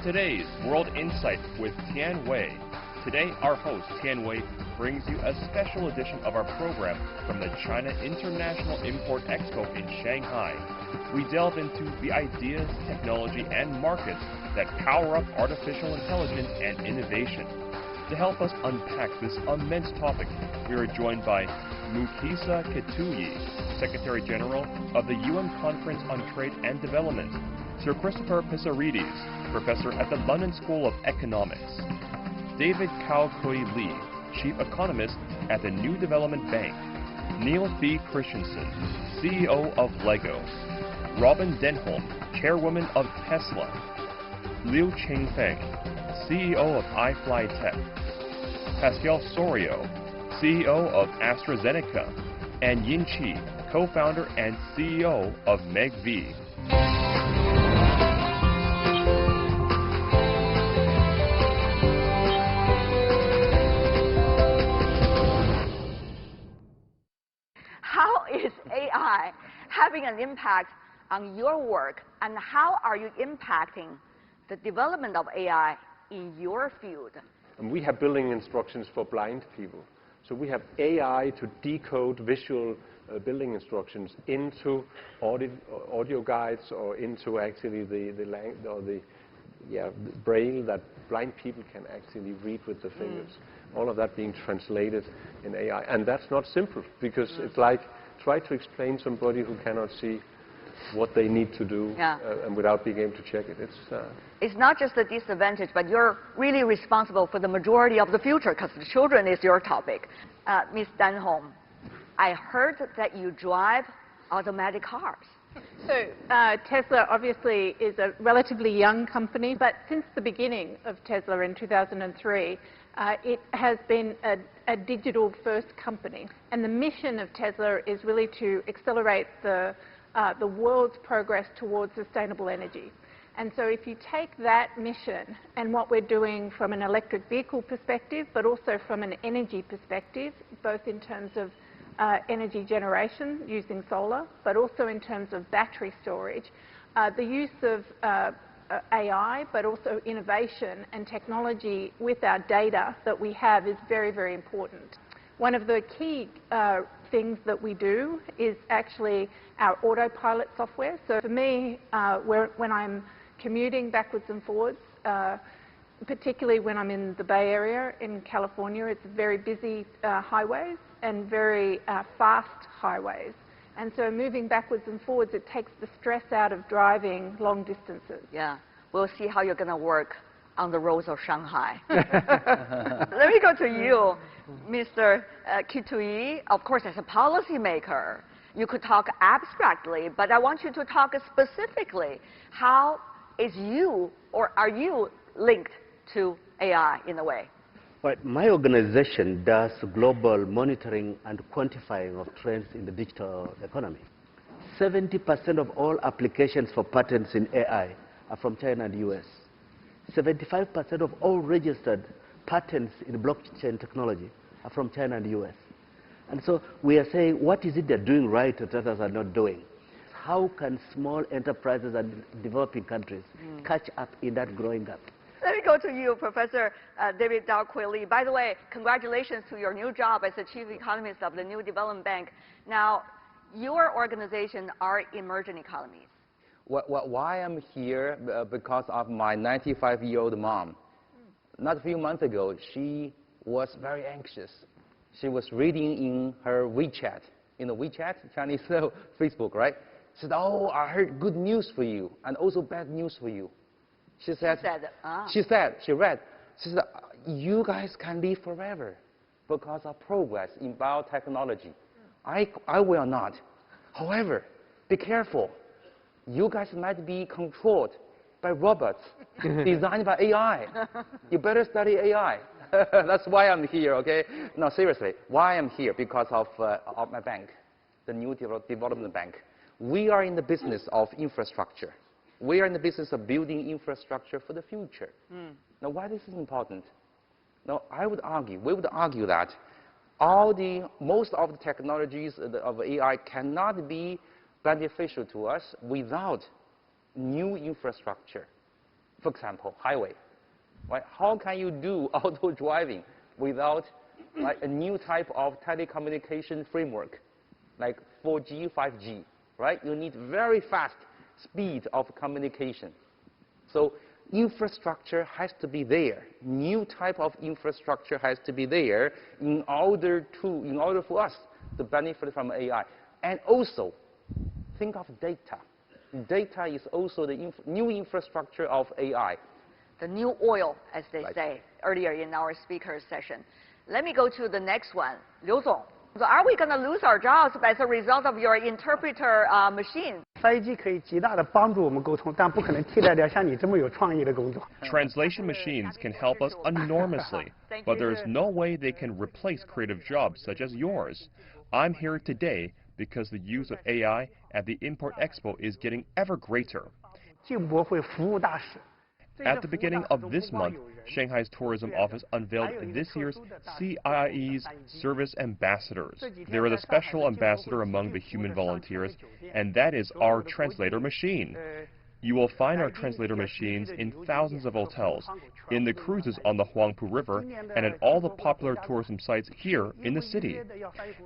today's World Insight with Tian Wei. Today, our host, Tian Wei, brings you a special edition of our program from the China International Import Expo in Shanghai. We delve into the ideas, technology, and markets that power up artificial intelligence and innovation. To help us unpack this immense topic, we are joined by Mukhisa Kituyi, Secretary General of the UN Conference on Trade and Development, Sir Christopher Pissarides, Professor at the London School of Economics, David Kaokui Li, Chief Economist at the New Development Bank, Niels B. Christiansen, CEO of LEGO, Robyn Denholm, Chairwoman of Tesla, Liu Qingfeng, CEO of iFlytek, Pascal Soriot, CEO of Astrazeneca, and Yin Qi, co-founder and CEO of Megvii. How is AI having an impact on your work, and how are you impacting the development of AI in your field? And we have building instructions for blind people. So we have AI to decode visual building instructions into audio guides or into actually the braille that blind people can actually read with the fingers. All of that being translated in AI. And that's not simple, because it's like try to explain to somebody who cannot see what they need to do and without being able to check it. It's not just a disadvantage, but you're really responsible for the majority of the future, because the children is your topic. Ms. Denholm, I heard that you drive automatic cars. So Tesla obviously is a relatively young company, but since the beginning of Tesla in 2003, it has been a digital-first company. And the mission of Tesla is really to accelerate the world's progress towards sustainable energy. And so if you take that mission and what we're doing from an electric vehicle perspective, but also from an energy perspective, both in terms of energy generation using solar, but also in terms of battery storage, the use of AI, but also innovation and technology with our data that we have is very, very important. One of the key things that we do is actually our autopilot software. So for me, when I'm commuting backwards and forwards, particularly when I'm in the Bay Area in California, it's very busy highways and very fast highways. And so moving backwards and forwards, it takes the stress out of driving long distances. Yeah, we'll see how you're going to work on the roads of Shanghai. Let me go to you, Mr. Kituyi. Of course, as a policymaker, you could talk abstractly, but I want you to talk specifically. How is you, or are you linked to AI in a way? Well, my organization does global monitoring and quantifying of trends in the digital economy. 70% of all applications for patents in AI are from China and the US. 75% of all registered patents in blockchain technology are from China and the US. And so we are saying, what is it they're doing right that others are not doing? How can small enterprises and developing countries catch up in that growing gap? Let me go to you, Professor David Kaokui Li. By the way, congratulations to your new job as the Chief Economist of the New Development Bank. Now, your organization are emerging economies. Why I'm here? Because of my 95-year-old mom. Not a few months ago, she was very anxious. She was reading in her WeChat, WeChat, Chinese Facebook, right? She said, "Oh, I heard good news for you, and also bad news for you." She read, "You guys can live forever because of progress in biotechnology. I will not. However, be careful. You guys might be controlled by robots designed by AI. You better study AI." That's why I'm here, okay? No, seriously, why I'm here? Because of my bank, the New Development Bank. We are in the business of infrastructure. We are in the business of building infrastructure for the future. Now, why this is important? Now, we would argue that most of the technologies of AI cannot be beneficial to us without new infrastructure For example, highway. Right? How can you do auto driving without like a new type of telecommunication framework, like 4G, 5G, right? You need very fast speed of communication. So infrastructure has to be there. New type of infrastructure has to be there in order for us to benefit from AI. And also, think of data. Data is also the new infrastructure of AI. The new oil, as they say earlier in our speaker session. Let me go to the next one. Liu Zong, so are we going to lose our jobs as a result of your interpreter machine? CIIE 可以极大的帮助我们沟通，但不可能替代掉像你这么有创意的工作。Translation machines can help us enormously, but there is no way they can replace creative jobs such as yours. I'm here today because the use of AI at the Import Expo is getting ever greater. 进博会服务大使。 At the beginning of this month, Shanghai's tourism office unveiled this year's CIIE's Service Ambassadors. There is a special ambassador among the human volunteers, and that is our translator machine. You will find our translator machines in thousands of hotels, in the cruises on the Huangpu River, and at all the popular tourism sites here in the city.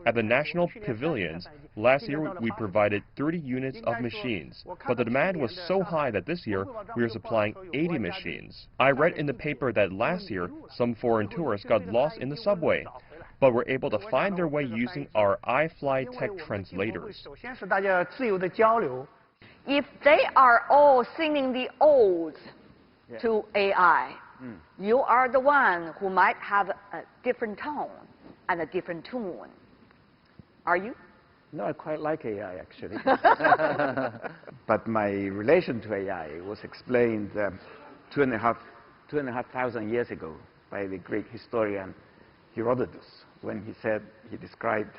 At the national pavilions, last year we provided 30 units of machines, but the demand was so high that this year we are supplying 80 machines. I read in the paper that last year some foreign tourists got lost in the subway, but were able to find their way using our iFlytek translators. 首先是大家自由的交流。 If they are all singing the odes to AI, you are the one who might have a different tone and a different tune. Are you? No, I quite like AI, actually. But my relation to AI was explained 2,500 years ago by the Greek historian Herodotus, when he described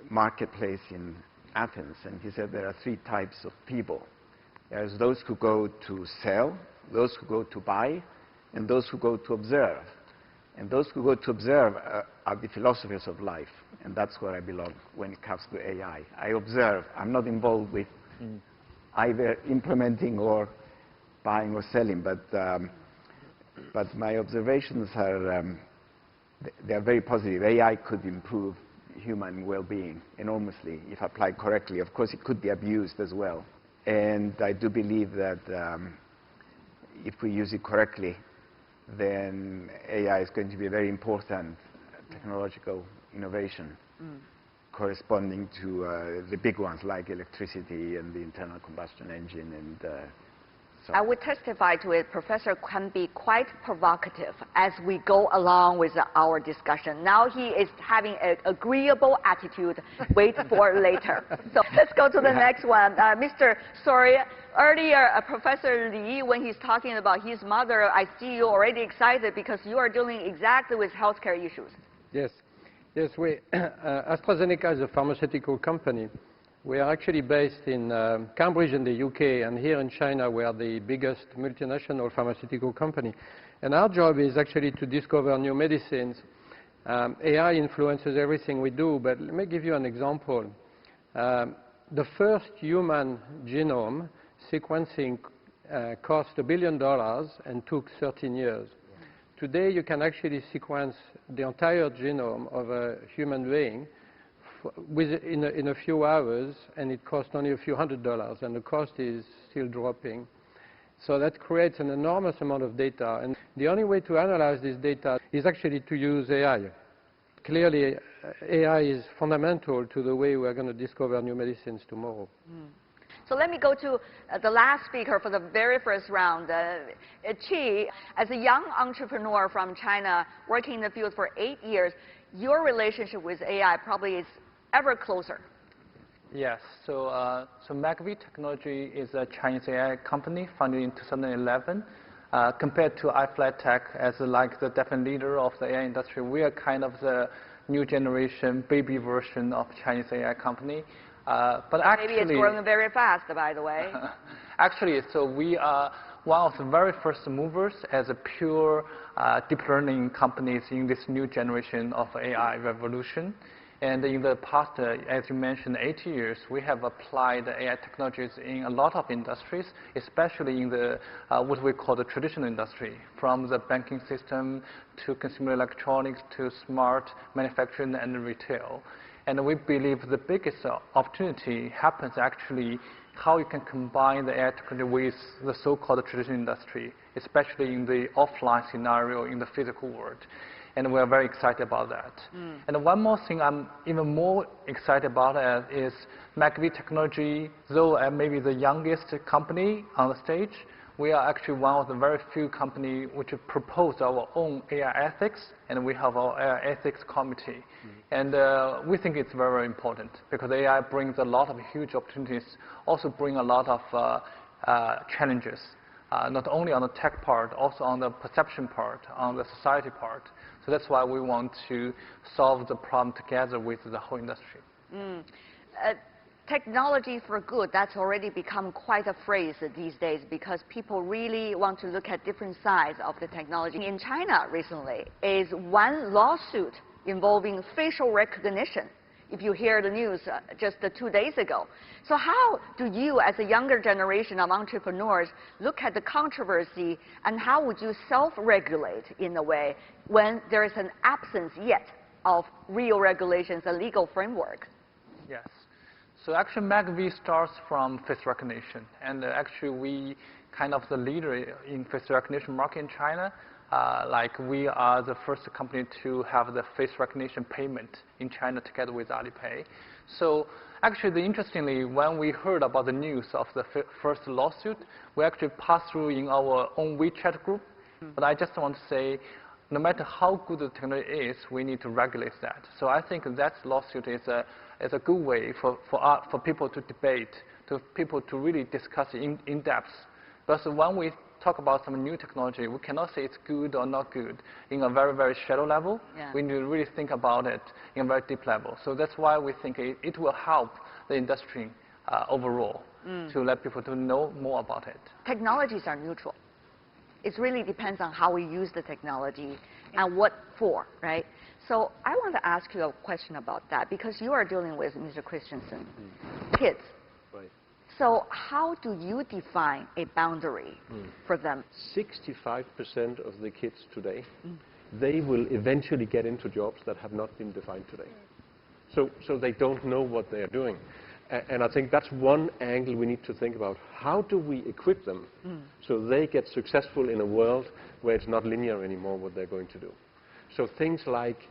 marketplace in Athens, and he said there are 3 types of people. There's those who go to sell, those who go to buy, and those who go to observe. And those who go to observe are the philosophers of life, and that's where I belong when it comes to AI. I observe. I'm not involved with either implementing or buying or selling, but my observations are they are very positive. AI could improve human well-being enormously if applied correctly. Of course, it could be abused as well. And I do believe that if we use it correctly, then AI is going to be a very important technological innovation corresponding to the big ones like electricity and the internal combustion engine and so I would testify to it. Professor can be quite provocative as we go along with our discussion. Now he is having an agreeable attitude. Wait for later. So let's go to the next one. Mr. Soriot, earlier Professor Li, when he's talking about his mother, I see you already excited because you are dealing exactly with healthcare issues. Yes. Yes, Astrazeneca is a pharmaceutical company. We are actually based in Cambridge in the UK, and here in China we are the biggest multinational pharmaceutical company. And our job is actually to discover new medicines. AI influences everything we do, but let me give you an example. The first human genome sequencing cost $1 billion and took 13 years. Today you can actually sequence the entire genome of a human being in a few hours, and it costs only a few $100s, and the cost is still dropping. So that creates an enormous amount of data, and the only way to analyze this data is actually to use AI. Clearly, AI is fundamental to the way we're going to discover new medicines tomorrow. So let me go to the last speaker for the very first round. Qi, as a young entrepreneur from China, working in the field for 8 years, your relationship with AI probably is ever closer. Yes. So Megvii Technology is a Chinese AI company founded in 2011. Compared to iFlytek as like the definite leader of the AI industry, we are kind of the new generation baby version of Chinese AI company. But actually, maybe it's growing very fast, by the way. Actually, so we are one of the very first movers as a pure deep learning companies in this new generation of AI revolution. And in the past, as you mentioned, 80 years, we have applied AI technologies in a lot of industries, especially in the what we call the traditional industry, from the banking system to consumer electronics to smart manufacturing and retail. And we believe the biggest opportunity happens actually how you can combine the AI technology with the so-called traditional industry, especially in the offline scenario in the physical world. And we are very excited about that. And one more thing I'm even more excited about is Megvii technology, though maybe the youngest company on the stage, we are actually one of the very few companies which have proposed our own AI ethics, and we have our AI ethics committee. And we think it's very, very important because AI brings a lot of huge opportunities, also bring a lot of challenges, not only on the tech part, also on the perception part, on the society part. So that's why we want to solve the problem together with the whole industry. Technology for good, that's already become quite a phrase these days because people really want to look at different sides of the technology. In China recently is one lawsuit involving facial recognition, if you hear the news just 2 days ago. So how do you, as a younger generation of entrepreneurs, look at the controversy, and how would you self-regulate in a way when there is an absence yet of real regulations, a legal framework? Yes. So actually Megvii starts from face recognition, and actually we kind of the leader in face recognition market in China. Like we are the first company to have the face recognition payment in China together with Alipay. So actually, interestingly, when we heard about the news of the first lawsuit, we actually passed through in our own WeChat group. But I just want to say, no matter how good the technology is, we need to regulate that. So I think that lawsuit is a good way for people to debate, to people to really discuss in depth. But when we talk about some new technology, we cannot say it's good or not good in a very, very shallow level. We need to really think about it in a very deep level. So that's why we think it will help the industry overall to let people to know more about it. Technologies are neutral. It really depends on how we use the technology and what for, right? So I want to ask you a question about that because you are dealing with Mr. Christiansen, kids. Right. So how do you define a boundary for them? 65% of the kids today, they will eventually get into jobs that have not been defined today. So they don't know what they are doing. And I think that's one angle we need to think about. How do we equip them so they get successful in a world where it's not linear anymore what they're going to do? So things like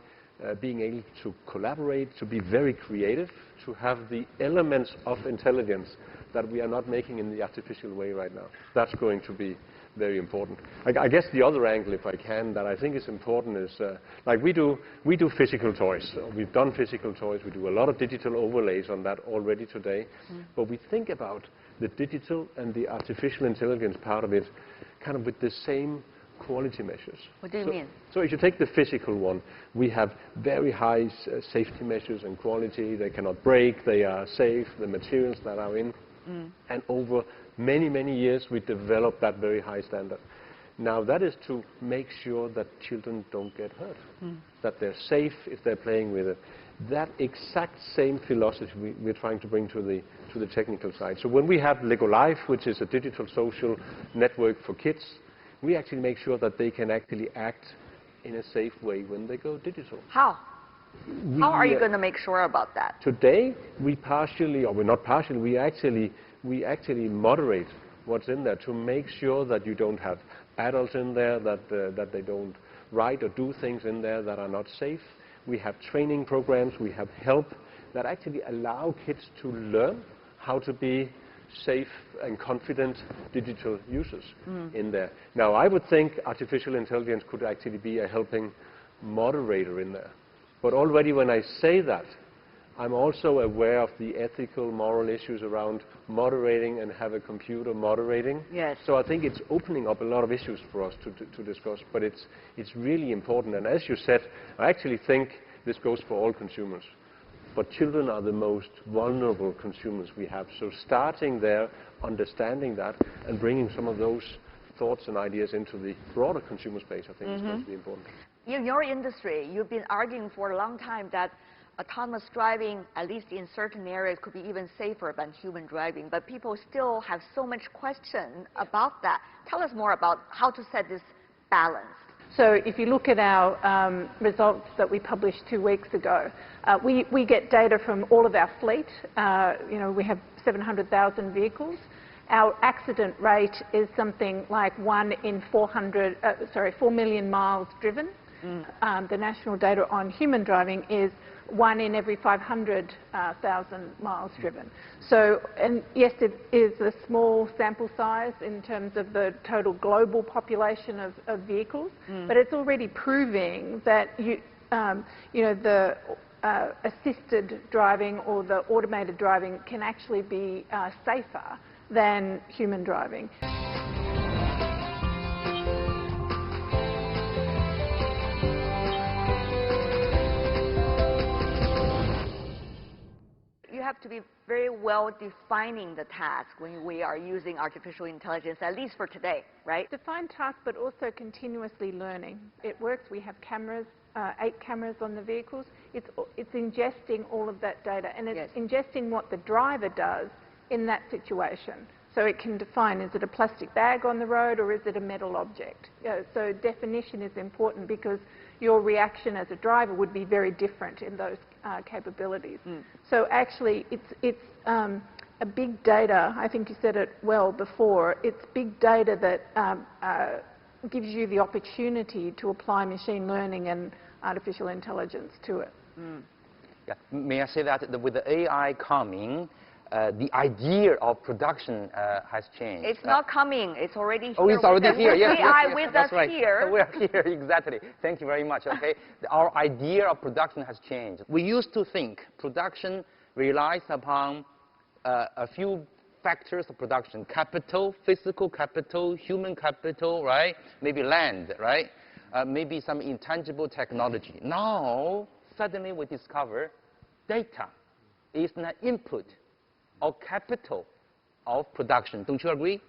being able to collaborate, to be very creative, to have the elements of intelligence that we are not making in the artificial way right now. That's going to be very important. I guess the other angle, if I can, that I think is important is, like we do physical toys. We've done physical toys. We do a lot of digital overlays on that already today. But we think about the digital and the artificial intelligence part of it kind of with the same quality measures. What do you mean? So if you take the physical one, we have very high safety measures and quality. They cannot break. They are safe. The materials that are in. And over many, many years, we developed that very high standard. Now, that is to make sure that children don't get hurt, that they're safe if they're playing with it. That exact same philosophy we're trying to bring to the technical side. So when we have Lego Life, which is a digital social network for kids, we actually make sure that they can actually act in a safe way when they go digital. How? How are you going to make sure about that? Today, we partially, or we're not partially, we actually moderate what's in there to make sure that you don't have adults in there, that they don't write or do things in there that are not safe. We have training programs, we have help that actually allow kids to learn how to be safe and confident digital users in there. Now, I would think artificial intelligence could actually be a helping moderator in there. But already when I say that, I'm also aware of the ethical, moral issues around moderating and have a computer moderating. Yes. So I think it's opening up a lot of issues for us to discuss, but it's really important. And as you said, I actually think this goes for all consumers. But children are the most vulnerable consumers we have. So starting there, understanding that, and bringing some of those thoughts and ideas into the broader consumer space, I think is going to be important. In your industry, you've been arguing for a long time that autonomous driving, at least in certain areas, could be even safer than human driving. But people still have so much question about that. Tell us more about how to set this balance. So if you look at our results that we published 2 weeks ago, we get data from all of our fleet. We have 700,000 vehicles. Our accident rate is something like 1 in 4 million miles driven. The national data on human driving is 1 in every 500,000 miles driven. So, and yes, it is a small sample size in terms of the total global population of vehicles, but it's already proving that the assisted driving or the automated driving can actually be safer than human driving. You have to be very well defining the task when we are using artificial intelligence, at least for today, right? Define task, but also continuously learning. It works. We have cameras, 8 cameras on the vehicles. It's ingesting all of that data, and it's ingesting what the driver does in that situation. So it can define, is it a plastic bag on the road or is it a metal object? So definition is important because your reaction as a driver would be very different in those capabilities. So actually it's a big data, I think you said it well before, it's big data that gives you the opportunity to apply machine learning and artificial intelligence to it. Yeah. May I say that with the AI coming, the idea of production has changed. It's not coming. It's already here. Oh, it's already here. Yes, AI yes, with that's us right. here. We are here, exactly. Thank you very much. Okay, our idea of production has changed. We used to think production relies upon a few factors of production: capital, physical capital, human capital, right? Maybe land, right? Maybe some intangible technology. Now, suddenly we discover data is an input or capital of production. Don't you agree?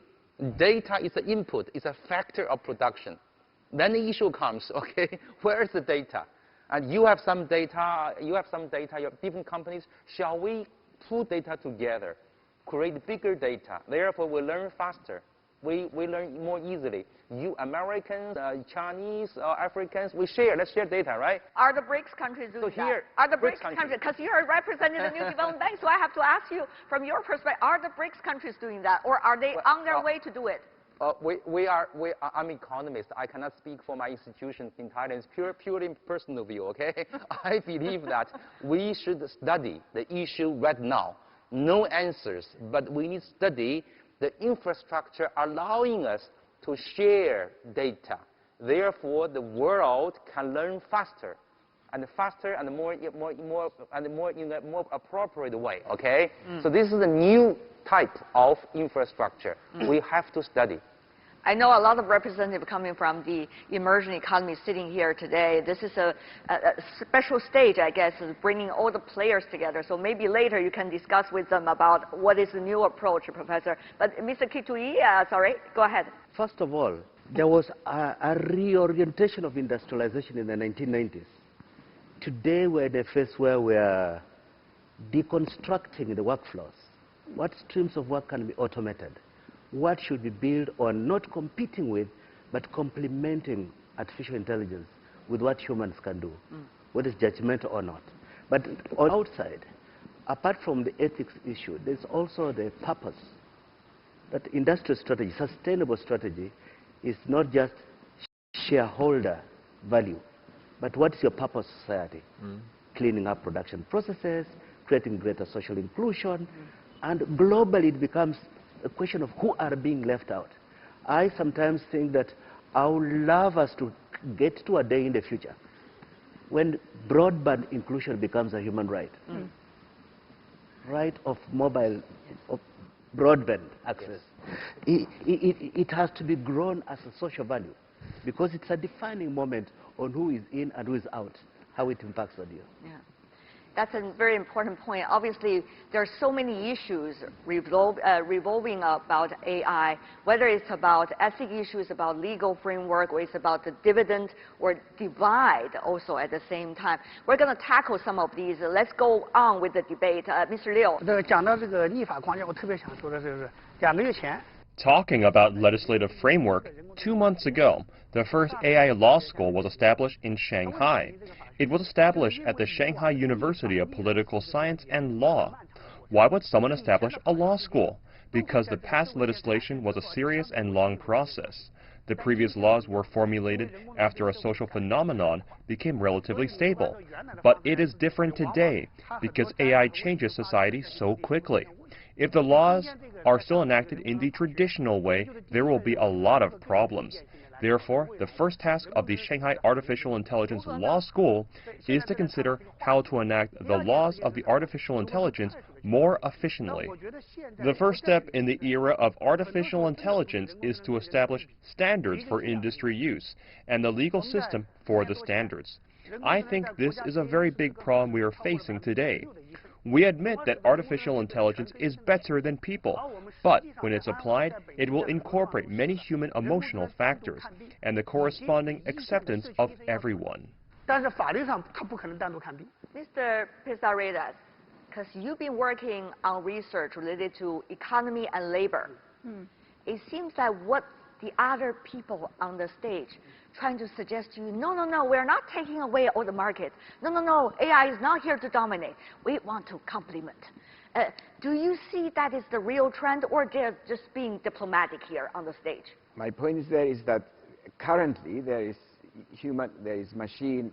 Data is an input, it's a factor of production. Then the issue comes, okay, where is the data? And you have some data, you have different companies. Shall we pull data together, create bigger data? Therefore, we learn faster. We learn more easily. You Americans, Chinese, Africans, we share. Let's share data, right? Are the BRICS countries doing that? Are the BRICS countries, because you're representing the new development bank, so I have to ask you, from your perspective, are the BRICS countries doing that, or are they on their way to do it? I'm an economist. I cannot speak for my institution in Thailand. It's purely personal view, okay? I believe that we should study the issue right now. No answers, but we need to study the infrastructure allowing us to share data. Therefore, the world can learn faster and more in a more appropriate way. Okay. So this is a new type of infrastructure we have to study. I know a lot of representatives coming from the emerging economy sitting here today. This is a special stage, I guess, is bringing all the players together. So maybe later you can discuss with them about what is the new approach, Professor. But Mr. Kituyi, sorry, go ahead. First of all, there was a reorientation of industrialization in the 1990s. Today we're in a phase where we are deconstructing the workflows. What streams of work can be automated? What should be built on not competing with, but complementing artificial intelligence with what humans can do, whether it's judgmental or not. But on the outside, apart from the ethics issue, there's also the purpose. That industrial strategy, sustainable strategy, is not just shareholder value, but what is your purpose society? Cleaning up production processes, creating greater social inclusion, and globally it becomes a question of who are being left out. I sometimes think that I would love us to get to a day in the future when broadband inclusion becomes a human right. Right of mobile, of broadband access. It has to be grown as a social value because it's a defining moment on who is in and who is out, how it impacts on you. Yeah. That's a very important point. Obviously, there are so many issues revolving about AI, whether it's about ethic issues, about legal framework, or it's about the dividend or divide also at the same time. We're going to tackle some of these. Let's go on with the debate. Mr. Liu. 讲到这个立法框架，我特别想说的就是2个月前。 Talking about legislative framework, 2 months ago, the first AI law school was established in Shanghai. It was established at the Shanghai University of Political Science and Law. Why would someone establish a law school? Because the past legislation was a serious and long process. The previous laws were formulated after a social phenomenon became relatively stable. But it is different today because AI changes society so quickly. If the laws are still enacted in the traditional way, there will be a lot of problems. Therefore, the first task of the Shanghai Artificial Intelligence Law School is to consider how to enact the laws of the artificial intelligence more efficiently. The first step in the era of artificial intelligence is to establish standards for industry use and the legal system for the standards. I think this is a very big problem we are facing today. We admit that artificial intelligence is better than people, but when it's applied, it will incorporate many human emotional factors and the corresponding acceptance of everyone. 但是法律上它不可能单独看病。 Mr. Pissarides, because you've been working on research related to economy and labor, it seems that what the other people on the stage trying to suggest to you, no, we're not taking away all the market. No, AI is not here to dominate. We want to complement. Do you see that is the real trend, or they're just being diplomatic here on the stage? My point is that currently there is human-machine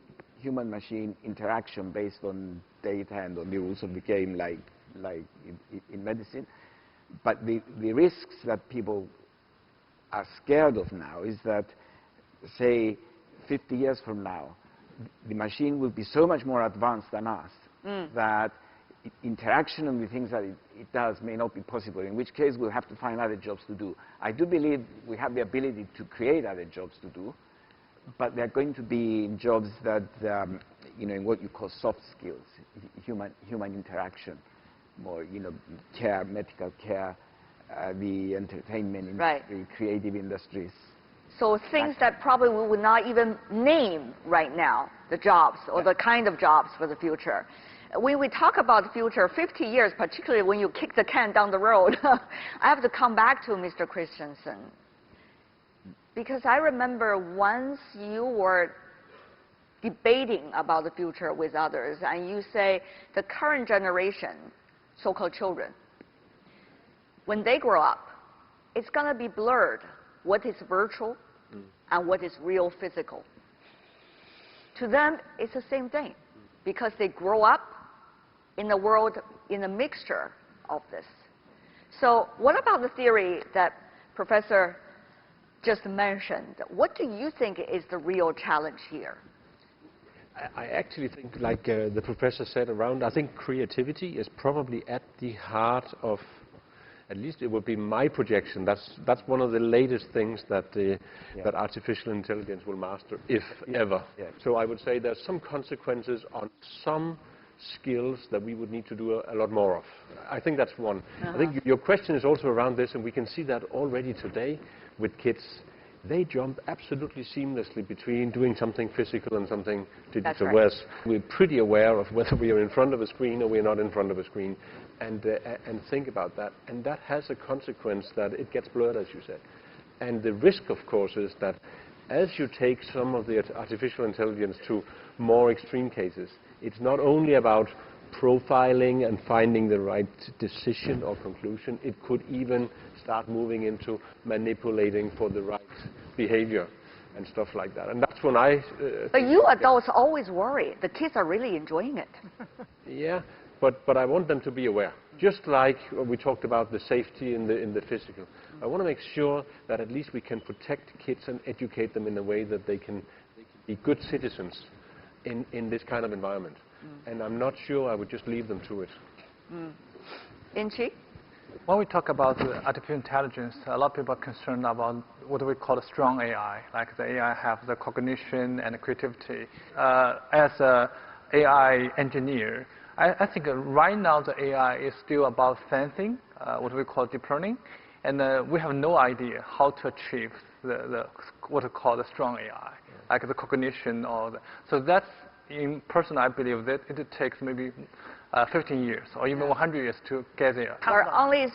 interaction based on data and on the rules of the game, like in medicine. But the risks that people are scared of now is that, say, 50 years from now, the machine will be so much more advanced than us that interaction and the things that it does may not be possible, in which case we'll have to find other jobs to do. I do believe we have the ability to create other jobs to do, but they're going to be jobs that, in what you call soft skills, human interaction, more, care, medical care, the entertainment industry, creative industries. So things that probably we would not even name right now, the jobs or the kind of jobs for the future. When we talk about the future, 50 years, particularly when you kick the can down the road, I have to come back to Mr. Christiansen. Because I remember once you were debating about the future with others, and you say the current generation, so-called children, when they grow up, it's going to be blurred what is virtual and what is real physical. To them, it's the same thing because they grow up in the world in a mixture of this. So what about the theory that Professor just mentioned? What do you think is the real challenge here? I actually think, like the professor said I think creativity is probably at the heart of, at least it would be my projection, that's one of the latest things that that artificial intelligence will master, if ever. So I would say there's some consequences on some skills that we would need to do a lot more of. I think that's one. I think your question is also around this, and we can see that already today with kids. They jump absolutely seamlessly between doing something physical and something digital. Right. Whereas we're pretty aware of whether we are in front of a screen or we're not in front of a screen, and think about that. And that has a consequence that it gets blurred, as you said. And the risk, of course, is that as you take some of the artificial intelligence to more extreme cases, it's not only about profiling and finding the right decision or conclusion. It could even start moving into manipulating for the right behavior and stuff like that. And that's when I... but you adults always worry. The kids are really enjoying it. Yeah, but I want them to be aware. Just like we talked about the safety in the physical. I want to make sure that at least we can protect kids and educate them in a way that they can be good citizens in this kind of environment. And I'm not sure I would just leave them to it. Yin Qi? When we talk about artificial intelligence, a lot of people are concerned about what we call a strong AI, like the AI have the cognition and the creativity. As an AI engineer, I think right now the AI is still about sensing, what we call deep learning, and we have no idea how to achieve what we call the strong AI, like the cognition or so that's in person I believe that it takes maybe 15 years or even 100 years to get there. We're only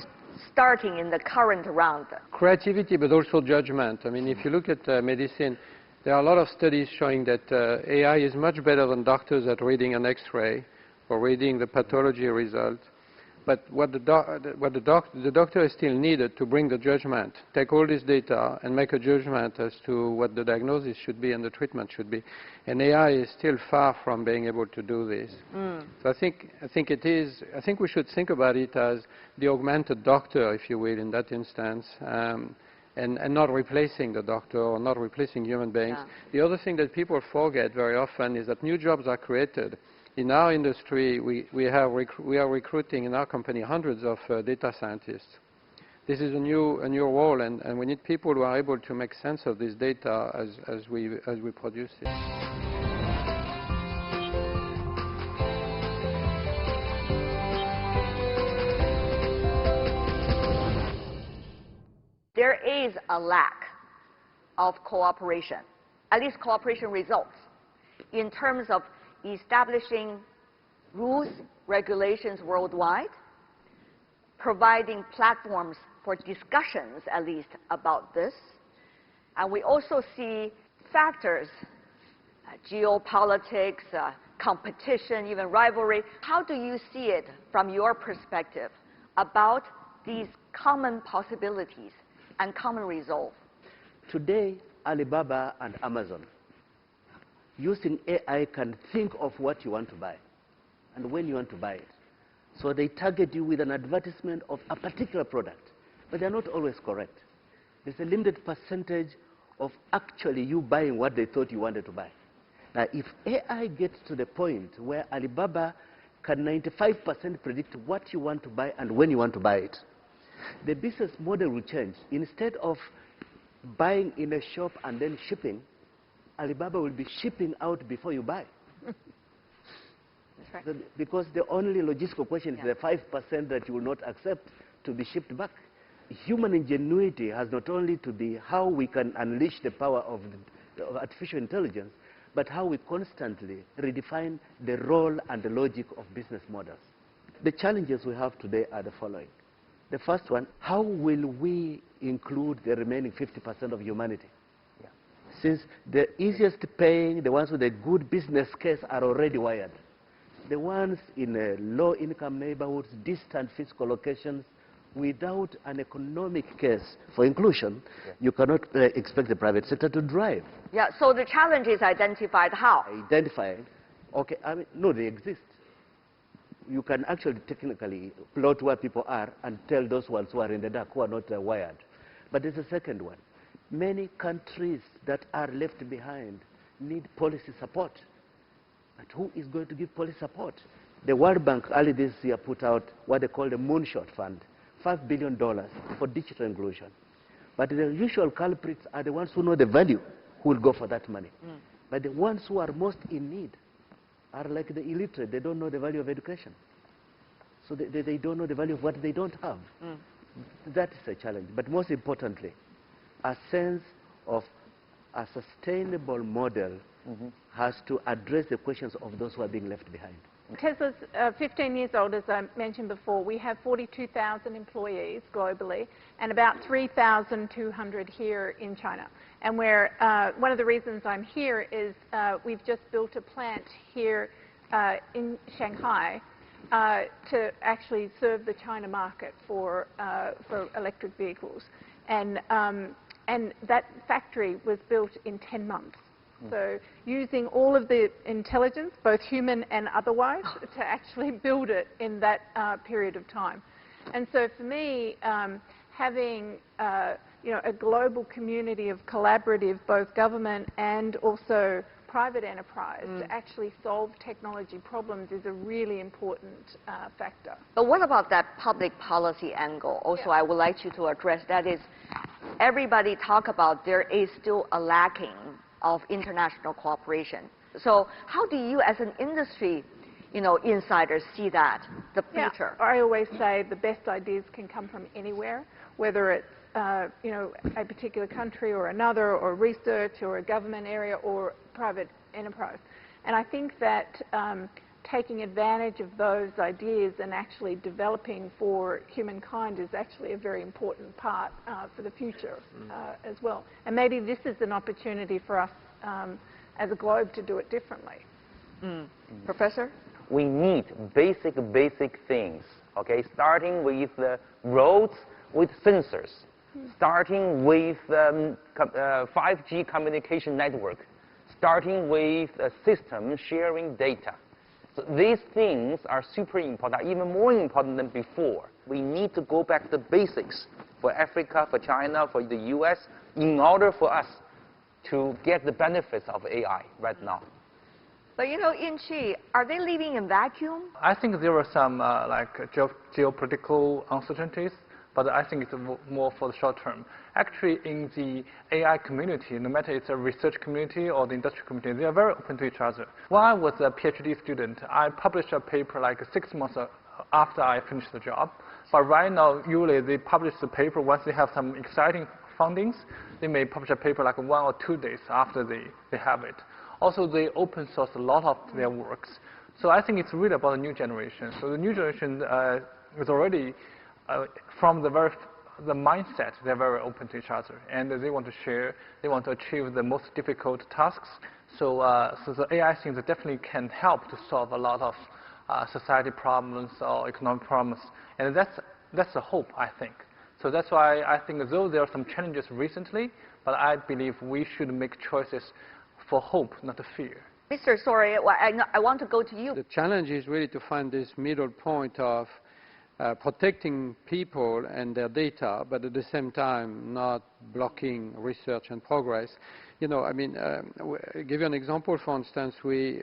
starting in the current round. Creativity, but also judgment. I mean, if you look at medicine, there are a lot of studies showing that AI is much better than doctors at reading an X-ray or reading the pathology result. But what the doctor is still needed to bring the judgment, take all this data and make a judgment as to what the diagnosis should be and the treatment should be. And AI is still far from being able to do this. So I think we should think about it as the augmented doctor, if you will, in that instance, and not replacing the doctor or not replacing human beings. The other thing that people forget very often is that new jobs are created. In our industry, we are recruiting in our company hundreds of data scientists. This is a new role, and we need people who are able to make sense of this data as we produce it. There is a lack of cooperation, at least cooperation results, in terms of establishing rules, regulations worldwide, providing platforms for discussions, at least, about this. And we also see factors, geopolitics, competition, even rivalry. How do you see it from your perspective about these common possibilities and common resolve? Today, Alibaba and Amazon, using AI, can think of what you want to buy and when you want to buy it. So they target you with an advertisement of a particular product, but they're not always correct. There's a limited percentage of actually you buying what they thought you wanted to buy. Now, if AI gets to the point where Alibaba can 95% predict what you want to buy and when you want to buy it, the business model will change. Instead of buying in a shop and then shipping, Alibaba will be shipping out before you buy. That's right. Because the only logistical question is the 5% that you will not accept to be shipped back. Human ingenuity has not only to be how we can unleash the power of artificial intelligence, but how we constantly redefine the role and the logic of business models. The challenges we have today are the following. The first one, how will we include the remaining 50% of humanity? Since the easiest paying, the ones with a good business case are already wired. The ones in low-income neighborhoods, distant physical locations, without an economic case for inclusion, you cannot expect the private sector to drive. Yeah, so the challenge is identified how? Identified. Okay, I mean, no, they exist. You can actually technically plot where people are and tell those ones who are in the dark, who are not wired. But there's a second one. Many countries that are left behind need policy support. But who is going to give policy support? The World Bank early this year put out what they call the Moonshot Fund, $5 billion for digital inclusion. But the usual culprits are the ones who know the value, who will go for that money. But the ones who are most in need are like the illiterate. They don't know the value of education. So they don't know the value of what they don't have. That is a challenge. But most importantly, a sense of a sustainable model has to address the questions of those who are being left behind. Tesla's 15 years old, as I mentioned before. We have 42,000 employees globally and about 3,200 here in China. And one of the reasons I'm here is we've just built a plant here in Shanghai to actually serve the China market for electric vehicles. And that factory was built in 10 months. So using all of the intelligence, both human and otherwise, to actually build it in that period of time. And so for me, having a global community of collaborative, both government and also private enterprise, to actually solve technology problems is a really important factor. But what about that public policy angle? Also, I would like you to address that. Is everybody talk about there is still a lacking of international cooperation. So how do you as an industry, insiders see that, the future? Yeah, I always say the best ideas can come from anywhere, whether it's a particular country or another, or research, or a government area, or private enterprise. And I think that taking advantage of those ideas and actually developing for humankind is actually a very important part for the future as well. And maybe this is an opportunity for us as a globe to do it differently. Professor? We need basic things, okay? Starting with the roads with sensors, starting with 5G communication network, starting with a system sharing data. So these things are super important, even more important than before. We need to go back to the basics for Africa, for China, for the US, in order for us to get the benefits of AI right now. But Yin Qi, are they living in vacuum? I think there are some geopolitical uncertainties, but I think it's more for the short term. Actually, in the AI community, no matter it's a research community or the industry community, they are very open to each other. When I was a PhD student, I published a paper like 6 months after I finished the job. But right now, usually they publish the paper once they have some exciting findings. They may publish a paper like 1 or 2 days after they have it. Also, they open source a lot of their works. So I think it's really about the new generation. So the new generation is already, from the mindset, they're very open to each other. And they want to share, they want to achieve the most difficult tasks. So, so the AI things definitely can help to solve a lot of society problems or economic problems. And that's the hope, I think. So that's why I think though there are some challenges recently, but I believe we should make choices for hope, not fear. Mr. Soriot, I want to go to you. The challenge is really to find this middle point of protecting people and their data, but at the same time not blocking research and progress. I mean, give you an example. For instance, we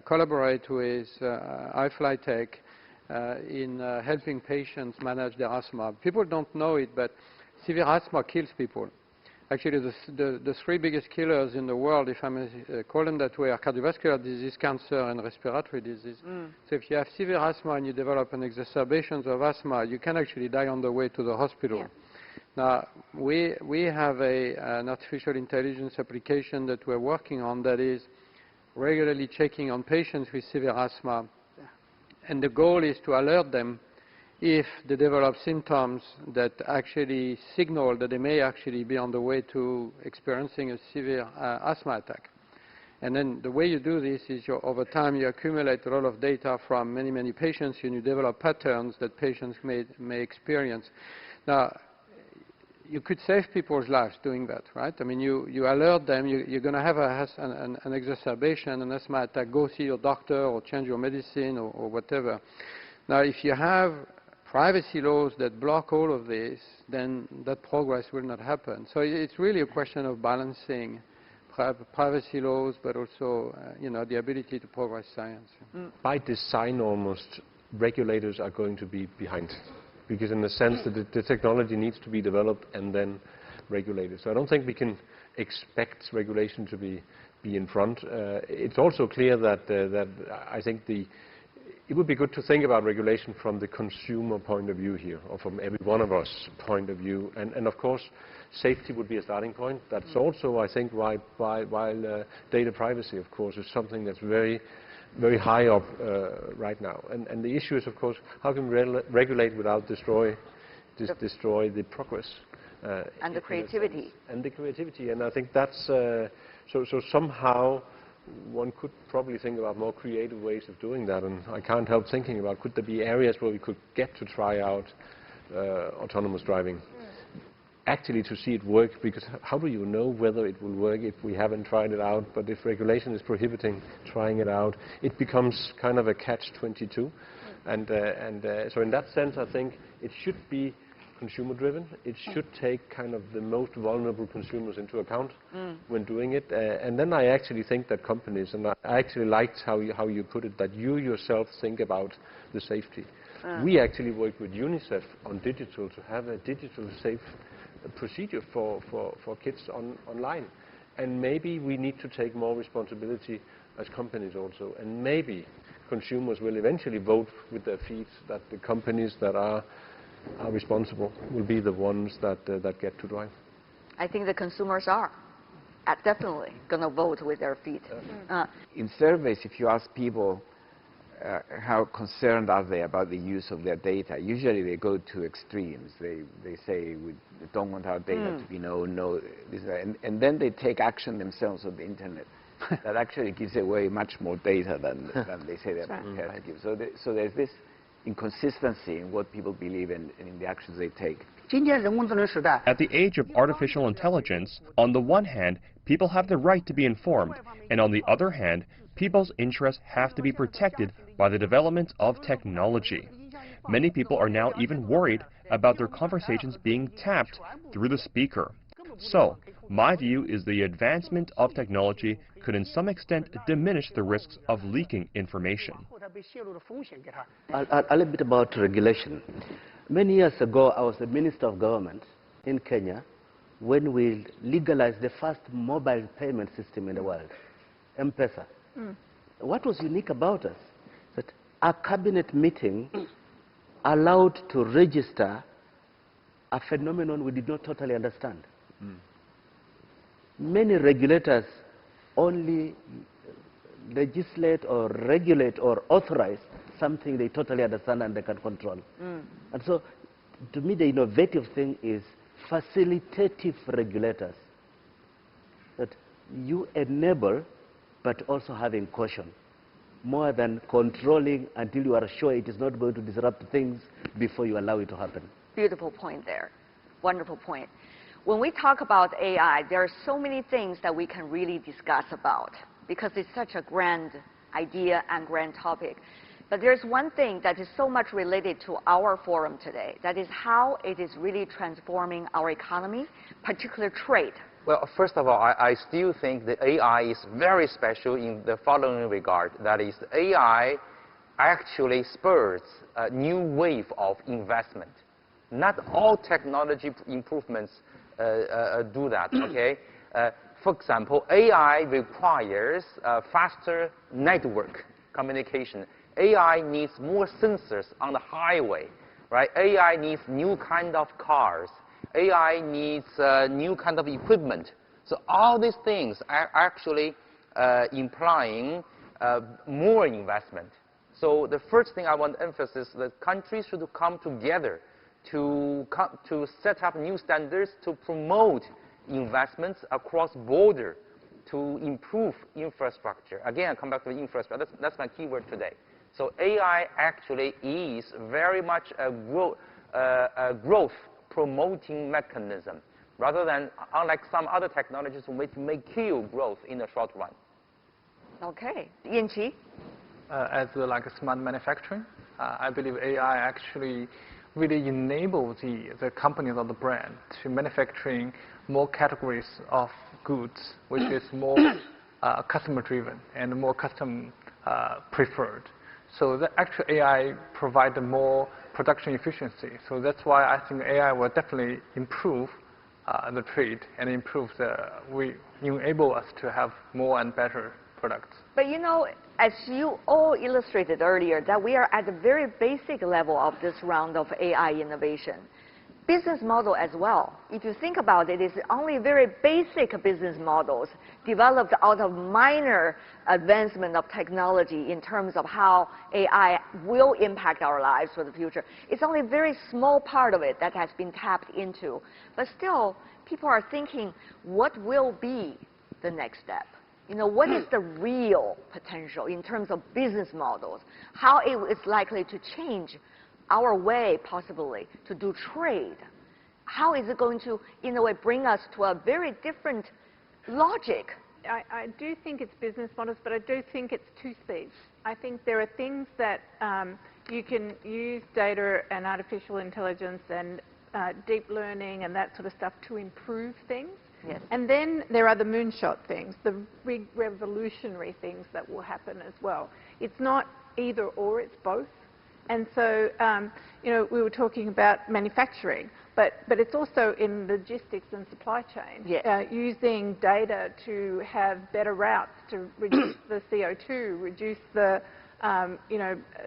collaborate with iFlytek in helping patients manage their asthma. People don't know it, but severe asthma kills people. Actually, the 3 biggest killers in the world, if I may call them that way, are cardiovascular disease, cancer, and respiratory disease. So if you have severe asthma and you develop an exacerbation of asthma, you can actually die on the way to the hospital. Yeah. Now, we have an artificial intelligence application that we're working on that is regularly checking on patients with severe asthma. Yeah. And the goal is to alert them if they develop symptoms that actually signal that they may actually be on the way to experiencing a severe asthma attack. And then the way you do this is over time you accumulate a lot of data from many, many patients, and you develop patterns that patients may experience. Now, you could save people's lives doing that, right? I mean, you alert them, you're going to have an exacerbation, an asthma attack, go see your doctor or change your medicine or whatever. Now, if you have privacy laws that block all of this, then that progress will not happen. So it's really a question of balancing privacy laws, but also the ability to progress science. By design, almost, regulators are going to be behind, because in the sense that the technology needs to be developed and then regulated. So I don't think we can expect regulation to be in front. It's also clear that I think it would be good to think about regulation from the consumer point of view here, or from every one of us point of view. And of course, safety would be a starting point. That's also, I think, while data privacy, of course, is something that's very, very high up right now. And the issue is, of course, how can we regulate without destroy the progress. And the creativity. And the creativity. And I think that's, so somehow, one could probably think about more creative ways of doing that, and I can't help thinking about, could there be areas where we could get to try out autonomous driving, actually to see it work, because how do you know whether it will work if we haven't tried it out? But if regulation is prohibiting trying it out, it becomes kind of a catch-22. And so in that sense, I think it should be consumer-driven. It should take kind of the most vulnerable consumers into account when doing it. And then I actually think that companies, and I actually liked how you put it, that you yourself think about the safety. We actually work with UNICEF on digital to have a digital safe procedure for kids online. And maybe we need to take more responsibility as companies also. And maybe consumers will eventually vote with their feet that the companies that are responsible will be the ones that get to drive. I think the consumers are definitely going to vote with their feet. In surveys, if you ask people how concerned are they about the use of their data, usually they go to extremes. They say we don't want our data to be known, and then they take action themselves on the internet. That actually gives away much more data than they say they're prepared to give. So there's this inconsistency in what people believe in the actions they take. At the age of artificial intelligence, on the one hand, people have the right to be informed, and on the other hand, people's interests have to be protected by the development of technology. Many people are now even worried about their conversations being tapped through the speaker. So, my view is the advancement of technology could in some extent diminish the risks of leaking information. A little bit about regulation. Many years ago, I was the Minister of Government in Kenya when we legalized the first mobile payment system in the world, M-Pesa. What was unique about us? That our cabinet meeting allowed to register a phenomenon we did not totally understand. Many regulators only legislate or regulate or authorize something they totally understand and they can control. And so, to me, the innovative thing is facilitative regulators. That you enable, but also having caution, more than controlling until you are sure it is not going to disrupt things before you allow it to happen. Beautiful point there. Wonderful point. When we talk about AI, there are so many things that we can really discuss about because it's such a grand idea and grand topic. But there's one thing that is so much related to our forum today, that is how it is really transforming our economy, particularly trade. Well, first of all, I still think that AI is very special in the following regard. That is, AI actually spurs a new wave of investment. Not all technology improvements do that, okay? For example, AI requires faster network communication. AI needs more sensors on the highway, right? AI needs new kind of cars. AI needs new kind of equipment. So all these things are actually implying more investment. So the first thing I want to emphasize is that countries should come together to set up new standards to promote investments across border to improve infrastructure. Again, I come back to the infrastructure. That's my keyword today. So AI actually is very much a growth promoting mechanism, rather than, unlike some other technologies, which may kill growth in the short run. Okay. Yin Qi? As like a smart manufacturing, I believe AI actually really enables the companies or the brand to manufacturing more categories of goods, which is more customer-driven and more custom preferred. So that actually AI provides more production efficiency. So that's why I think AI will definitely improve the trade and enable us to have more and better products. But you know, as you all illustrated earlier, that we are at the very basic level of this round of AI innovation. Business model as well. If you think about it, it's only very basic business models developed out of minor advancement of technology in terms of how AI will impact our lives for the future. It's only a very small part of it that has been tapped into. But still, people are thinking, what will be the next step? You know, what is the real potential in terms of business models? How it is likely to change our way, possibly, to do trade? How is it going to, in a way, bring us to a very different logic? I do think it's business models, but I do think it's two speeds. I think there are things that you can use data and artificial intelligence and deep learning and that sort of stuff to improve things. Yes. And then there are the moonshot things, the revolutionary things that will happen as well. It's not either or, it's both. And so, you know, we were talking about manufacturing, but it's also in logistics and supply chain. Yeah. Using data to have better routes to reduce the CO2, reduce the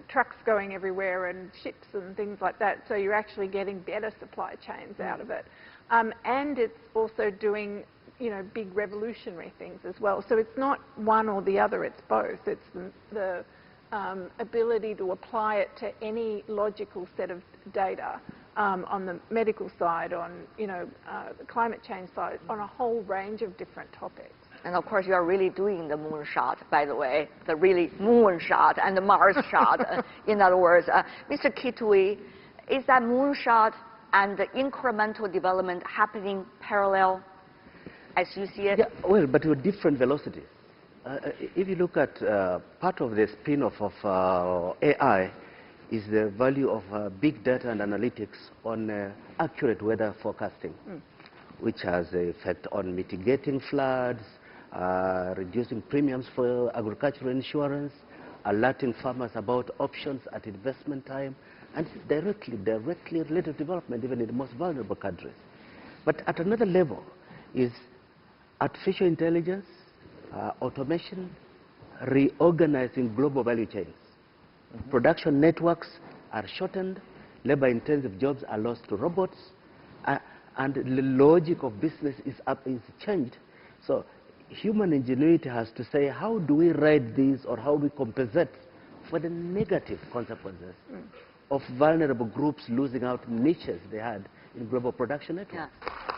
trucks going everywhere and ships and things like that. So you're actually getting better supply chains out of it. And it's also doing big revolutionary things as well. So it's not one or the other, it's both. It's the ability to apply it to any logical set of data on the medical side, on the climate change side, on a whole range of different topics. And of course, you are really doing the moon shot, by the way, the really moon shot and the Mars shot. In other words, Mr. Kituyi, is that moon shot and the incremental development happening parallel as you see it? Yeah, well, but with different velocities. If you look at part of the spin-off of AI is the value of big data and analytics on accurate weather forecasting, which has an effect on mitigating floods, reducing premiums for agricultural insurance, alerting farmers about options at investment time, and directly related to development even in the most vulnerable countries. But at another level is artificial intelligence, automation, reorganizing global value chains. Production networks are shortened, labor-intensive jobs are lost to robots, and the logic of business is changed. So human ingenuity has to say, how do we ride these, or how do we compensate for the negative consequences of vulnerable groups losing out niches they had in global production networks? Yeah.